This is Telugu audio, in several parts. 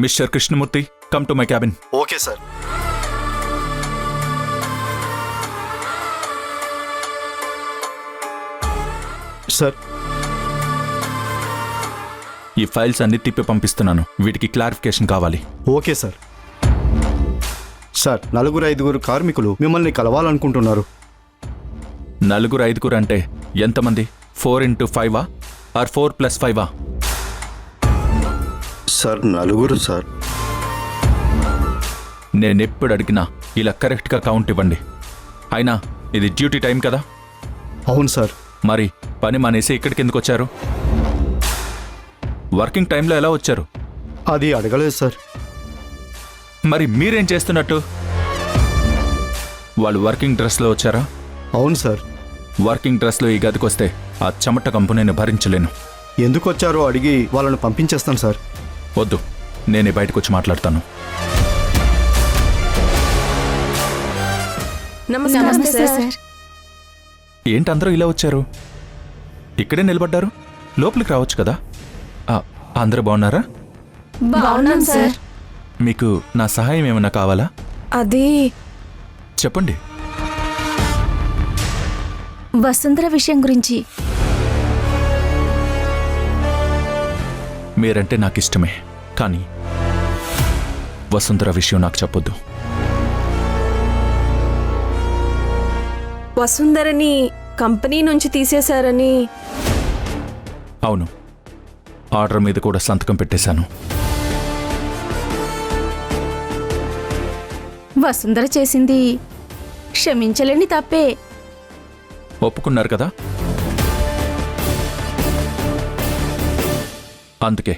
Mister Krishnamurthy, come to my cabin. Okay sir. Sir, ఈ ఫైల్స్ అన్ని తిప్పి పంపిస్తున్నాను. వీటికి క్లారిఫికేషన్ కావాలి. Okay sir. సార్, 4-5 కార్మికులు మిమ్మల్ని కలవాలనుకుంటున్నారు. 4-5 అంటే ఎంతమంది? 4x5 are 4+5? Sir, 4 sir. నేనెప్పుడు అడిగినా ఇలా కరెక్ట్గా కౌంట్ ఇవ్వండి. అయినా ఇది డ్యూటీ టైం కదా? అవును సార్. మరి పని మానేసి ఇక్కడికి ఎందుకు వచ్చారు? వర్కింగ్ టైంలో ఎలా వచ్చారు? అది అడగలేదు సార్. మరి మీరేం చేస్తున్నట్టు? వాళ్ళు వర్కింగ్ డ్రెస్లో వచ్చారా? అవును సార్. వర్కింగ్ డ్రెస్లో ఈ గదికి వస్తే ఆ చెమట కంపు నేను భరించలేను. ఎందుకు వచ్చారో అడిగి వాళ్ళను పంపించేస్తాను సార్. వద్దు, నేనే బయటకు వచ్చి మాట్లాడతాను. నమస్తే సార్. ఏంటి అందరూ ఇలా వచ్చారు? ఇక్కడే నిలబడ్డారు, లోపలికి రావచ్చు కదా. అందరూ బాగున్నారా? బాగున్నాం సార్. మీకు నా సహాయం ఏమన్నా కావాలా? అది చెప్పండి. వసుంధర విషయం గురించి. మీరంటే నాకు ఇష్టమే, కానీ వసుంధర విషయం నాకు చెప్పొద్దు. వసుంధరని కంపెనీ నుంచి తీసేశారని. అవును, ఆర్డర్ మీద కూడా సంతకం పెట్టేశాను. వసుంధర చేసింది క్షమించలేని తప్పే. ఒప్పుకున్నారు కదా? అందుకే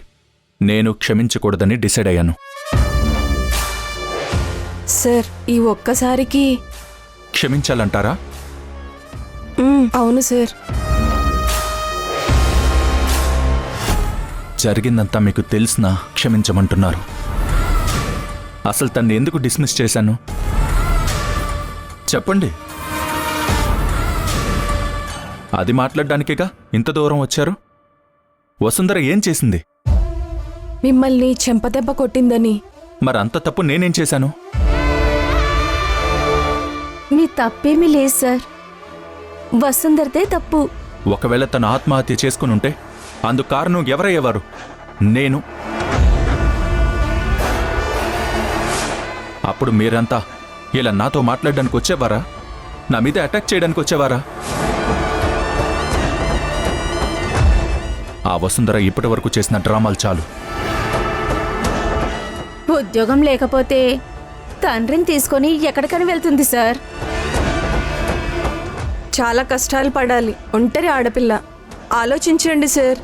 నేను క్షమించకూడదని డిసైడ్ అయ్యాను. సార్, ఈ ఒక్కసారికి క్షమించాలంటారా? అవును సార్. జరిగిందంతా మీకు తెలిసినా క్షమించమంటున్నారు. అసలు తన్ని ఎందుకు డిస్మిస్ చేశాను చెప్పండి. అది మాట్లాడడానికేగా ఇంత దూరం వచ్చారు. వసుంధర ఏం చేసింది? మిమ్మల్ని చెంపదెబ్బ కొట్టిందని. మరంత తప్పు నేనేం చేశాను? మీ తప్పేమీ లేదు సార్, వసుంధరదే తప్పు. ఒకవేళ తను ఆత్మహత్య చేసుకుని ఉంటే అందుకు కారణం ఎవరయ్యేవారు? నేను. అప్పుడు మీరంతా ఇలా నాతో మాట్లాడడానికి వచ్చేవారా? నా మీద అటాక్ చేయడానికి వచ్చేవారా? ఆ వసుంధర ఇప్పటి వరకు చేసిన డ్రామాలు చాలు. ఉద్యోగం లేకపోతే తండ్రిని తీసుకొని ఎక్కడికని వెళ్తుంది సార్? చాలా కష్టాలు పడాలి, ఒంటరి ఆడపిల్ల. ఆలోచించండి సార్.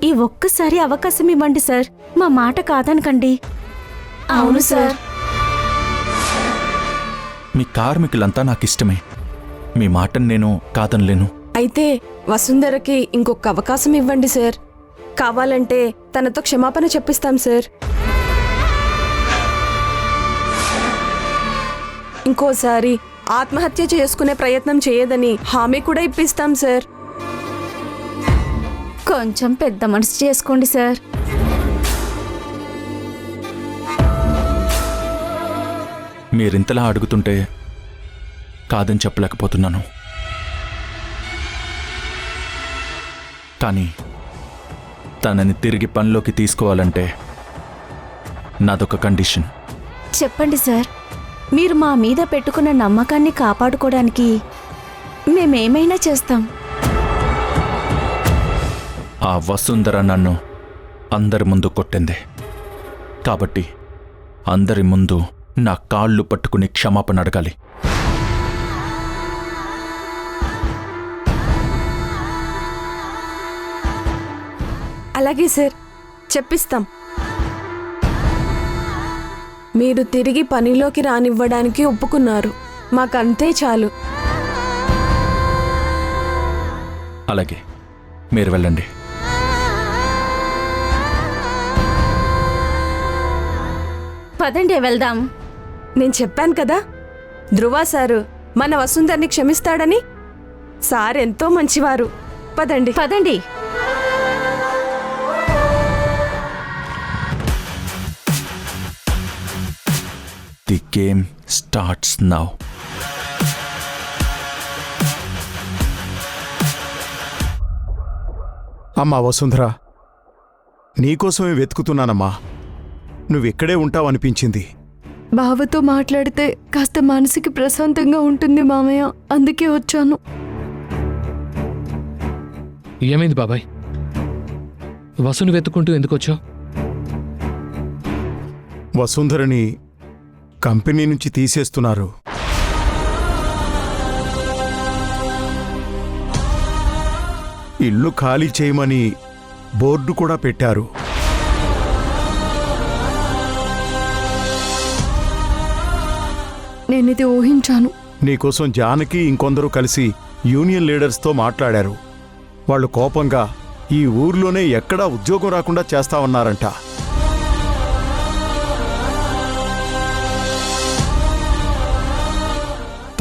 ఈ ఒక్కసారి అవకాశం ఇవ్వండి సార్, మా మాట కాదనకండి. అవును సార్. మీ కార్మికులంతా నాకిష్టమే, మీ మాటను నేను కాదనలేను. అయితే వసుంధరకి ఇంకొక అవకాశం ఇవ్వండి సార్. కావాలంటే తనతో క్షమాపణ చెప్పిస్తాం సార్. ఇంకోసారి ఆత్మహత్య చేసుకునే ప్రయత్నం చేయదని హామీ కూడా ఇప్పిస్తాం సార్. కొంచెం పెద్ద మనసు చేసుకోండి సార్. మీరింతలా అడుగుతుంటే కాదని చెప్పలేకపోతున్నాను. కానీ తనని తిరిగి పనిలోకి తీసుకోవాలంటే నాదొక కండిషన్. చెప్పండి సార్. మీరు మా మీద పెట్టుకున్న నమ్మకాన్ని కాపాడుకోవడానికి మేమేమైనా చేస్తాం. ఆ వసుంధర నన్ను అందరి ముందు కొట్టింది కాబట్టి అందరి ముందు నా కాళ్ళు పట్టుకుని క్షమాపణ అడగాలి. అలాగే సార్, చెప్పిస్తాం. మీరు తిరిగి పనిలోకి రానివ్వడానికి ఒప్పుకున్నారు, మాకంతే చాలు. అలాగే, మీరు వెళ్ళండి. పదండి వెళ్దాం. నేను చెప్పాను కదా ధ్రువ సారు మన వసుంధర్ని క్షమిస్తాడని. సార్ ఎంతో మంచివారు. పదండి. పదండి. The game starts now. అమ్మా వసుంధర, నీకోసమే వెతుకుతున్నానమ్మా. నువ్విక్కడే ఉంటావనిపించింది. బావతో మాట్లాడితే కాస్త మనసుకి ప్రశాంతంగా ఉంటుంది మామయ్య, అందుకే వచ్చాను. ఏమైంది బాబాయ్? వసును వెతుక్కుంటూ ఎందుకు వచ్చావు? వసుంధరని కంపెనీ నుంచి తీసేస్తున్నారు. ఇల్లు ఖాళీ చేయమని బోర్డు కూడా పెట్టారు. నేనిది ఊహించాను. నీకోసం జానకి ఇంకొందరు కలిసి యూనియన్ లీడర్స్తో మాట్లాడారు. వాళ్ళు కోపంగా ఈ ఊర్లోనే ఎక్కడా ఉద్యోగం రాకుండా చేస్తామన్నారంట.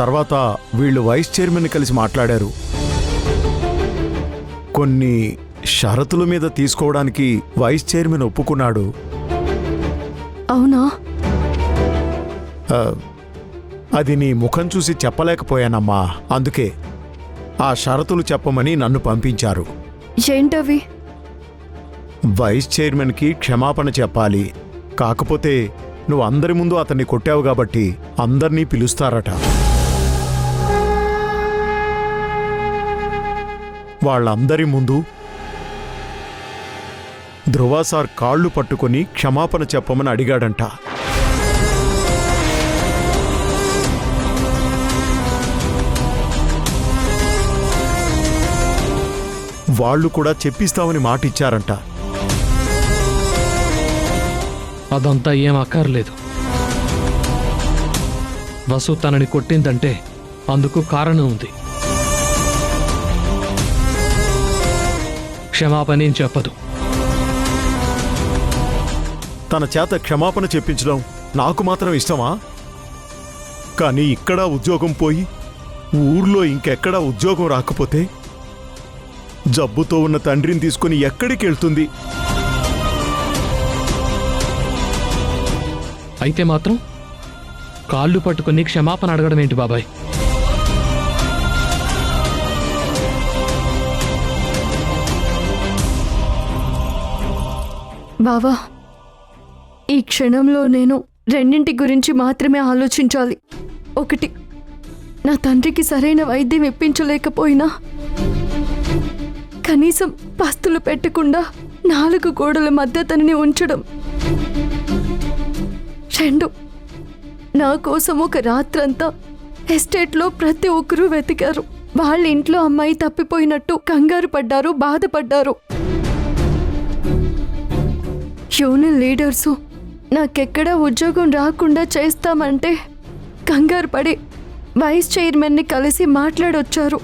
తర్వాత వీళ్ళు వైస్ చైర్మన్ కలిసి మాట్లాడారు. కొన్ని షరతుల మీద తీసుకోవడానికి వైస్ చైర్మన్ ఒప్పుకున్నాడు. అవునా? అది నీ ముఖం చూసి చెప్పలేకపోయానమ్మా. అందుకే ఆ షరతులు చెప్పమని నన్ను పంపించారు. ఏంటవి? వైస్ చైర్మన్కి క్షమాపణ చెప్పాలి. కాకపోతే నువ్వు అందరి ముందు అతన్ని కొట్టావు కాబట్టి అందర్నీ పిలుస్తారట. వాళ్ళందరి ముందు ధ్రువ సార్ కాళ్ళు పట్టుకొని క్షమాపణ చెప్పమని అడిగాడంట. వాళ్ళు కూడా చెప్పిస్తామని మాటిచ్చారంట. అదంతా ఏం అక్కర్లేదు. వసు తనని కొట్టిందంటే అందుకు కారణం ఉంది. క్షమాపణ ఏం చెప్పదు. తన చేత క్షమాపణ చెప్పించడం నాకు మాత్రం ఇష్టమా? కానీ ఇక్కడ ఉద్యోగం పోయి ఊర్లో ఇంకెక్కడా ఉద్యోగం రాకపోతే జబ్బుతో ఉన్న తండ్రిని తీసుకుని ఎక్కడికి వెళ్తుంది? అయితే మాత్రం కాళ్ళు పట్టుకుని క్షమాపణ అడగడం ఏంటి బాబాయ్? బావా, ఈ క్షణంలో నేను రెండింటి గురించి మాత్రమే ఆలోచించాలి. ఒకటి, నా తండ్రికి సరైన వైద్యం ఇప్పించలేకపోయినా కనీసం పస్తులు పెట్టకుండా 4 గోడల మధ్య తనని ఉంచడం. 2, నా కోసం ఒక రాత్రంతా ఎస్టేట్లో ప్రతి ఒక్కరూ వెతికారు. వాళ్ళ ఇంట్లో అమ్మాయి తప్పిపోయినట్టు కంగారు పడ్డారు, బాధపడ్డారు. యూనియన్ లీడర్సు నాకెక్కడా ఉద్యోగం రాకుండా చేస్తామంటే కంగారు పడి వైస్ చైర్మన్ని కలిసి మాట్లాడొచ్చారు.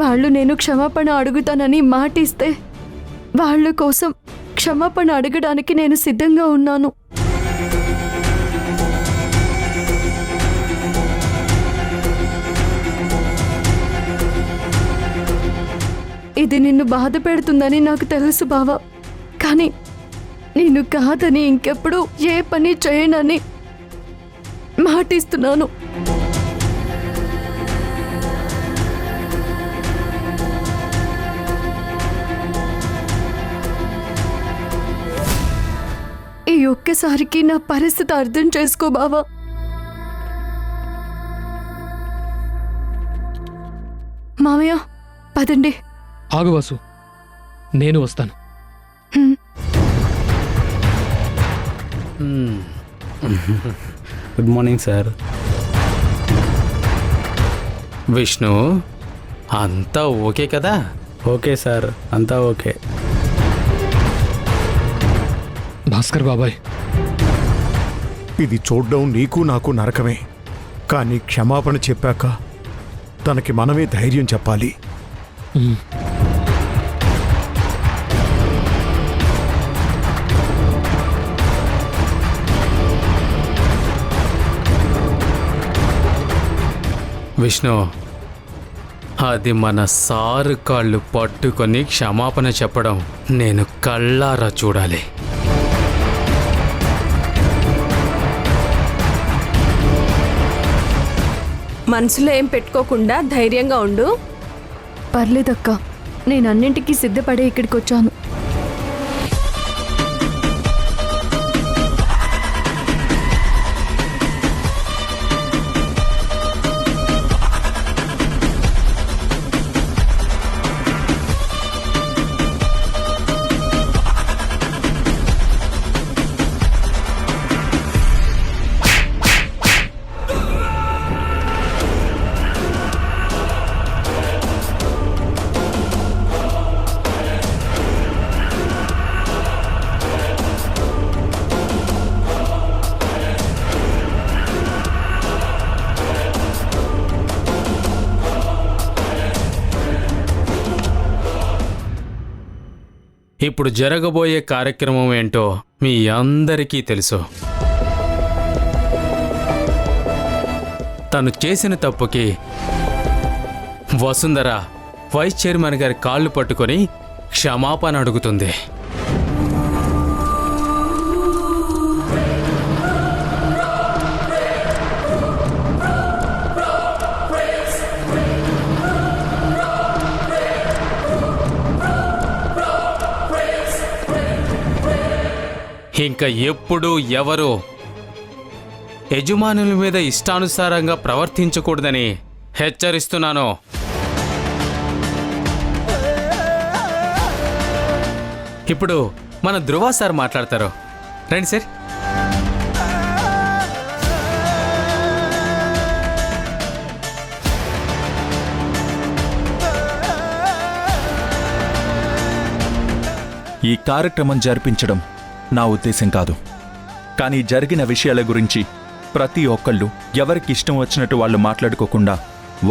వాళ్ళు నేను క్షమాపణ అడుగుతానని మాటిస్తే వాళ్ళ కోసం క్షమాపణ అడగడానికి నేను సిద్ధంగా ఉన్నాను. ఇది నిన్ను బాధ పెడుతుందని నాకు తెలుసు బావా, కానీ నేను కాదని ఇంకెప్పుడు ఏ పని చేయనని మాటిస్తున్నాను. ఈ ఒక్కసారికి నా పరిస్థితి అర్థం చేసుకో బావా. మామయ్య, పదండి. ఆగు వసు, నేను వస్తాను. Good morning sir. విష్ణు, అంతా ఓకే కదా? ఓకే సార్, అంతా ఓకే. భాస్కర్ బాబాయ్, ఇది చూడ్డం నీకు నాకు నరకమే. కానీ క్షమాపణ చెప్పాక తనకి మనమే ధైర్యం చెప్పాలి. విష్ణు, అది మన సారు కాళ్ళు పట్టుకొని క్షమాపణ చెప్పడం నేను కళ్ళారా చూడాలి. మనసులో ఏం పెట్టుకోకుండా ధైర్యంగా ఉండు. పర్లేదక్క, నేను అన్నింటికీ సిద్ధపడే ఇక్కడికి వచ్చాను. ఇప్పుడు జరగబోయే కార్యక్రమం ఏంటో మీ అందరికీ తెలుసు. తను చేసిన తప్పుకి వసుంధర వైస్ చైర్మన్ గారి కాళ్ళు పట్టుకొని క్షమాపణ అడుగుతుంది. ఇంకా ఎప్పుడు ఎవరు యజమానుల మీద ఇష్టానుసారంగా ప్రవర్తించకూడదని హెచ్చరిస్తున్నాను. ఇప్పుడు మన ధృవ సార్ మాట్లాడతారు. రండి సార్. ఈ కార్యక్రమం జరిపించడం నా ఉద్దేశం కాదు. కానీ జరిగిన విషయాల గురించి ప్రతి ఒక్కళ్ళు ఎవరికి ఇష్టం వచ్చినట్టు వాళ్ళు మాట్లాడుకోకుండా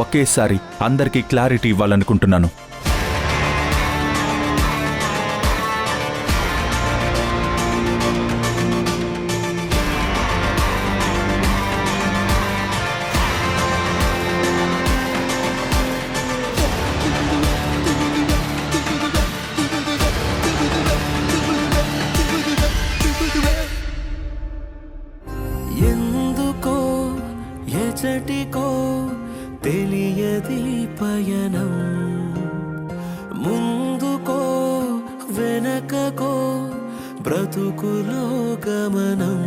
ఒకేసారి అందరికీ క్లారిటీ ఇవ్వాలనుకుంటున్నాను. ఎందుకో ఎచటికో తెలియది పయనం, ముందుకో వెనకకో బ్రతుకులో గమనం,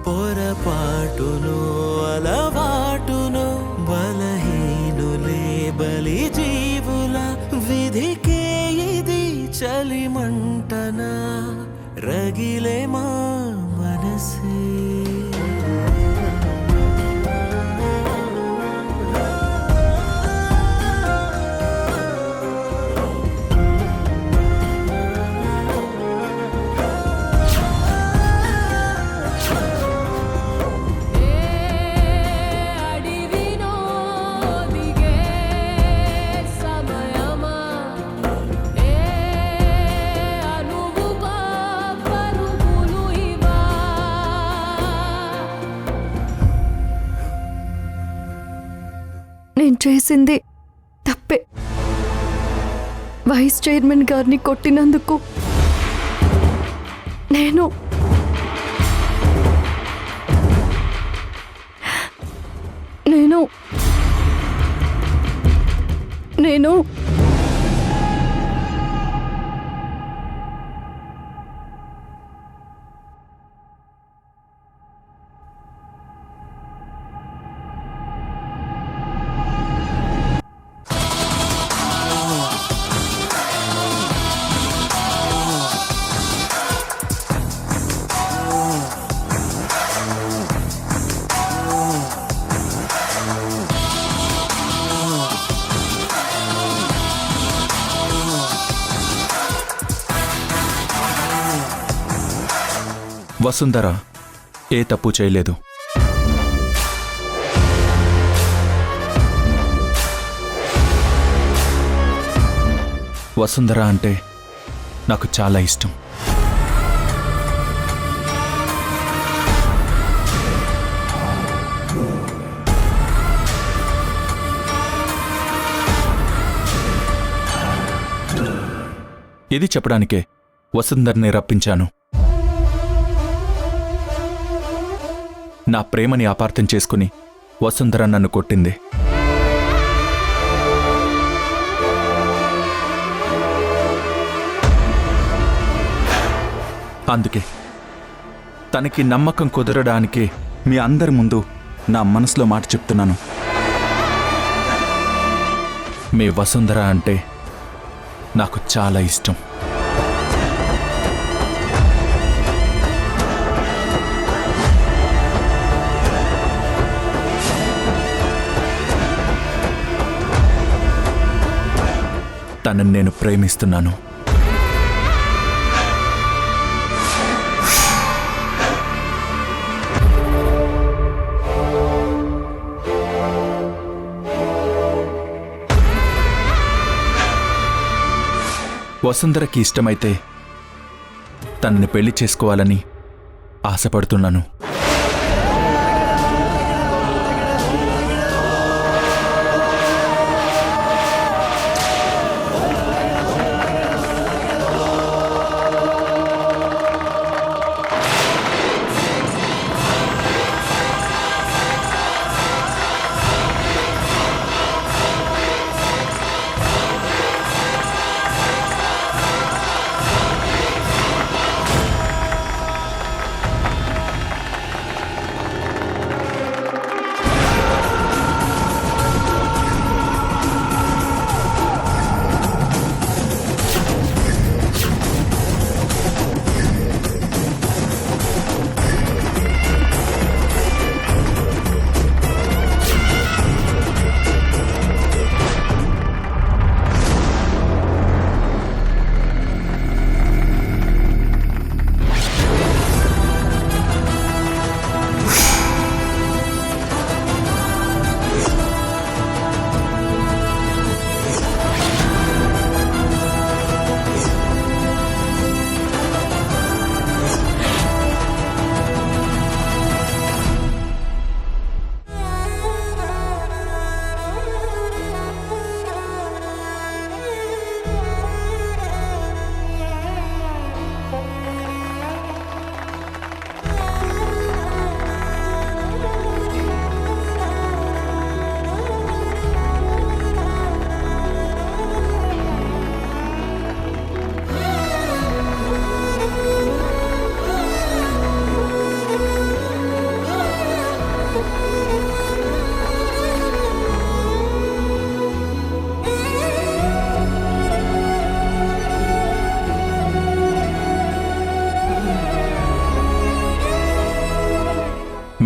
పొరపాటునో అలవాటునో బలహీనులే బలి జీవుల విధికే ఇది చలిమంటనా రగిలే మా మనసే. నేను చేసింది తప్పే. వైస్ చైర్మన్ గారిని కొట్టినందుకు నేను నేను నేను వసుంధర ఏ తప్పు చేయలేదు. వసుంధర అంటే నాకు చాలా ఇష్టం. ఇది చెప్పడానికే వసుంధర్ని రప్పించాను. నా ప్రేమని అపార్థం చేసుకుని వసుంధర నన్ను కొట్టింది. అందుకే తనకి నమ్మకం కుదరడానికి మీ అందరి ముందు నా మనసులో మాట చెప్తున్నాను. మీ వసుంధర అంటే నాకు చాలా ఇష్టం. తనని నేను ప్రేమిస్తున్నాను. వసుంధరకి ఇష్టమైతే తనని పెళ్లి చేసుకోవాలని ఆశపడుతున్నాను.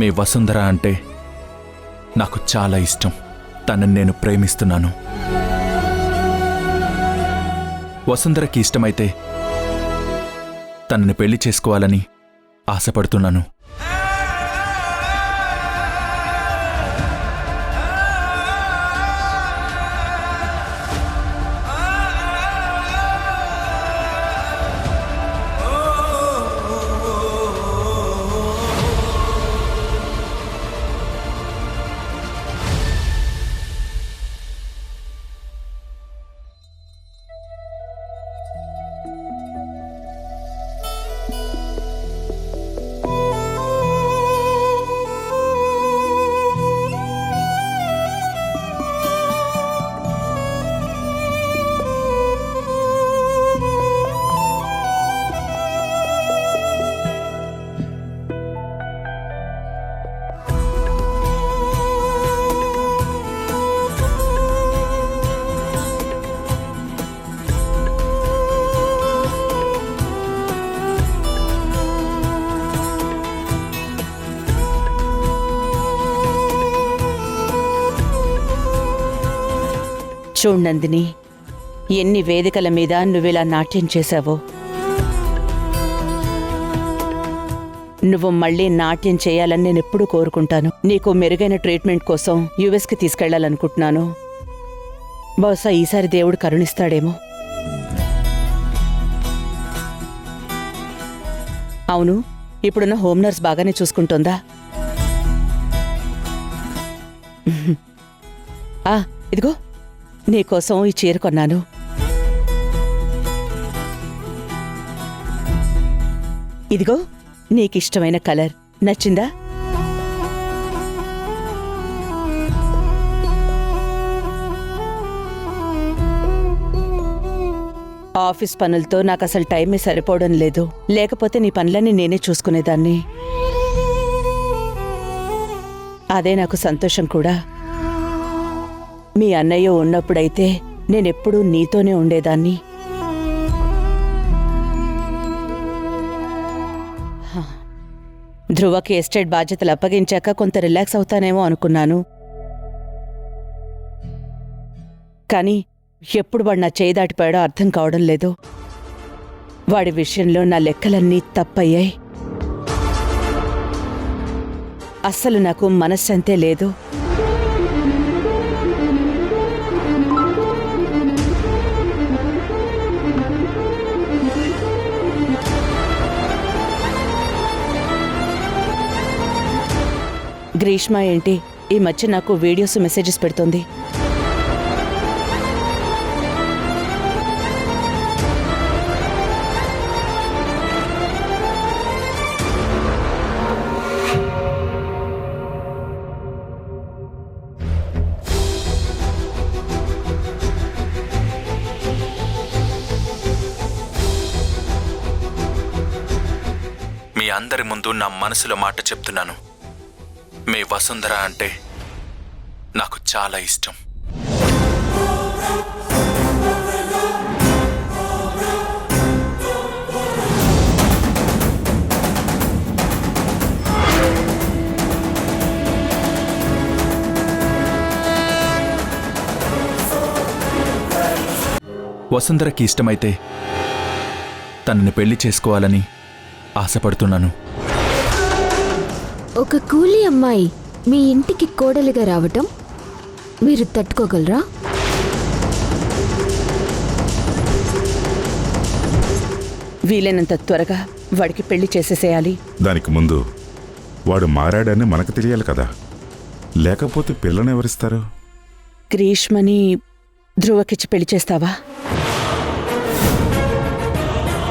మీ వసుంధర అంటే నాకు చాలా ఇష్టం. తనని నేను ప్రేమిస్తున్నాను. వసుంధరకి ఇష్టమైతే తనని పెళ్లి చేసుకోవాలని ఆశపడుతున్నాను. చూడు నందిని, ఎన్ని వేదికల మీద నువ్విలా నాట్యం చేశావో. నువ్వు మళ్ళీ నాట్యం చేయాలని నేను ఎప్పుడూ కోరుకుంటాను. నీకు మెరుగైన ట్రీట్మెంట్ కోసం యుఎస్కి తీసుకెళ్లాలనుకుంటున్నాను. బహుశా ఈసారి దేవుడు కరుణిస్తాడేమో. అవును, ఇప్పుడున్న హోమ్ నర్స్ బాగానే చూసుకుంటోందా? ఇదిగో నీకోసం ఈ చీర కొన్నాను. ఇదిగో నీకిష్టమైన కలర్ నచ్చిందా? ఆఫీస్ పనులతో నాకు అసలు టైమే సరిపోవడం లేదు. లేకపోతే నీ పనులన్నీ నేనే చూసుకునేదాన్ని. అదే నాకు సంతోషం కూడా. మీ అన్నయ్య ఉన్నప్పుడైతే నేనెప్పుడూ నీతోనే ఉండేదాన్ని. ధ్రువకి ఎస్టేట్ బాధ్యతలు అప్పగించాక కొంత రిలాక్స్ అవుతానేమో అనుకున్నాను. కానీ ఎప్పుడు వాడు నా చేయి దాటిపోయాడో అర్థం కావడం లేదు. వాడి విషయంలో నా లెక్కలన్నీ తప్పయ్యాయి. అస్సలు నాకు మనశ్శాంతే లేదు. గ్రీష్మ ఏంటి ఈ మధ్య నాకు వీడియోస్ మెసేజెస్ పెడుతుంది. మీ అందరి ముందు నా మనసులో మాట చెప్తున్నాను. మీ వసుంధర అంటే నాకు చాలా ఇష్టం. వసుంధరకి ఇష్టమైతే తనని పెళ్లి చేసుకోవాలని ఆశపడుతున్నాను. ఒక కూలీ అమ్మాయి మీ ఇంటికి కోడలిగా రావటం మీరు తట్టుకోగలరా? వీలైనంత త్వరగా వాడికి పెళ్లి చేసేసేయాలి. దానికి ముందు వాడు మారాడని మనకు తెలియాలి కదా, లేకపోతే పిల్లని ఎవరిస్తారు? గ్రీష్మని ధ్రువకిచ్చి పెళ్లి చేస్తావా?